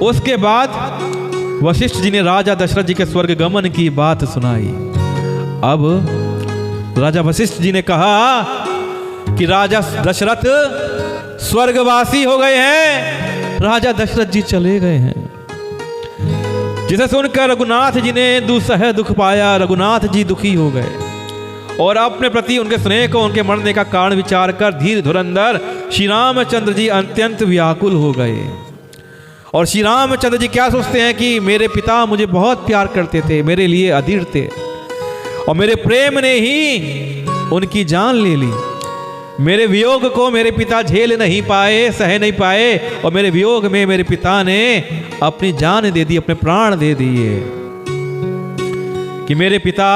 उसके बाद वशिष्ठ जी ने राजा दशरथ जी के स्वर्ग गमन की बात सुनाई। अब राजा वशिष्ठ जी ने कहा कि राजा दशरथ स्वर्गवासी हो गए हैं, राजा दशरथ जी चले गए हैं। जिसे सुनकर रघुनाथ जी ने दुसह दुख पाया, रघुनाथ जी दुखी हो गए और अपने प्रति उनके स्नेह को, उनके मरने का कारण विचार कर धीर धुरंधर श्री रामचंद्र जी अत्यंत व्याकुल हो गए। और श्री रामचंद्र जी क्या सोचते हैं कि मेरे पिता मुझे बहुत प्यार करते थे, मेरे लिए अधीर थे और मेरे प्रेम ने ही उनकी जान ले ली। मेरे वियोग को मेरे पिता झेल नहीं पाए, सह नहीं पाए और मेरे वियोग में मेरे पिता ने अपनी जान दे दी, अपने प्राण दे दिए। कि मेरे पिता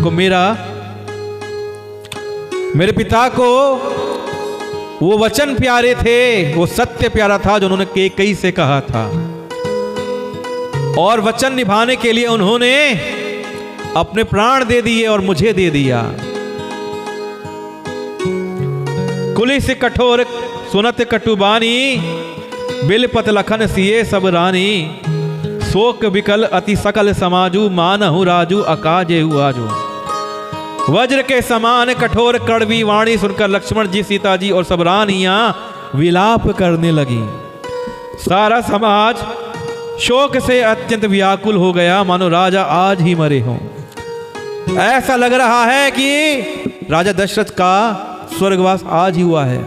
को मेरे पिता को वो वचन प्यारे थे, वो सत्य प्यारा था जो उन्होंने कैकेयी से कहा था और वचन निभाने के लिए उन्होंने अपने प्राण दे दिए और मुझे दे दिया। कुली से कठोर सुनत कटुबानी, बिलपत लखन सिए सब रानी, शोक विकल अति सकल समाजू, मानहु राजू अकाजेहु आजू। वज्र के समान कठोर कड़वी वाणी सुनकर लक्ष्मण जी, सीता जी और सब रानियां विलाप करने लगी। सारा समाज शोक से अत्यंत व्याकुल हो गया, मानो राजा आज ही मरे हों। ऐसा लग रहा है कि राजा दशरथ का स्वर्गवास आज ही हुआ है।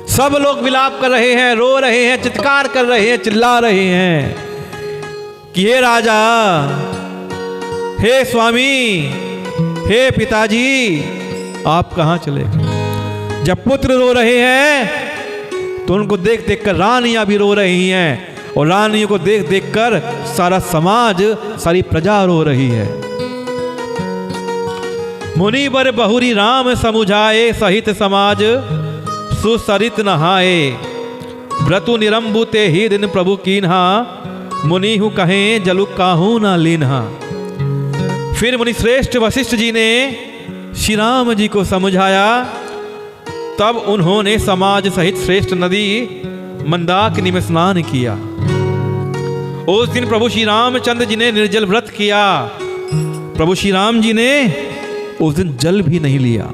सब लोग विलाप कर रहे हैं, रो रहे हैं, चित्कार कर रहे हैं, चिल्ला रहे हैं कि हे राजा, हे स्वामी, हे पिताजी, आप कहां चले। जब पुत्र रो रहे हैं तो उनको देख देख कर रानियां भी रो रही हैं और रानियों को देख देख कर सारा समाज, सारी प्रजा रो रही है। मुनिवर बहुरी राम समुझाए, सहित समाज सुसरित नहाए। व्रतु निरंबुते ही दिन प्रभु कीन्हा, मुनिहु कहें जलु काहू न लीन्हा। फिर मुनि श्रेष्ठ वशिष्ठ जी ने श्री राम जी को समझाया। तब उन्होंने समाज सहित श्रेष्ठ नदी मंदाकिनी में स्नान किया। उस दिन प्रभु श्री रामचंद्र जी ने निर्जल व्रत किया। प्रभु श्री राम जी ने उस दिन जल भी नहीं लिया,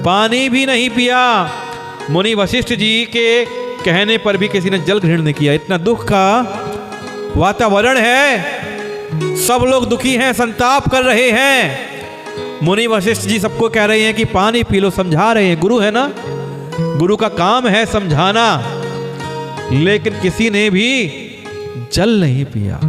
पानी भी नहीं पिया। मुनि वशिष्ठ जी के कहने पर भी किसी ने जल ग्रहण नहीं किया। इतना दुख का वातावरण है, सब लोग दुखी हैं, संताप कर रहे हैं। मुनि वशिष्ठ जी सबको कह रहे हैं कि पानी पी लो, समझा रहे हैं, गुरु है ना, गुरु का काम है समझाना। लेकिन किसी ने भी जल नहीं पिया।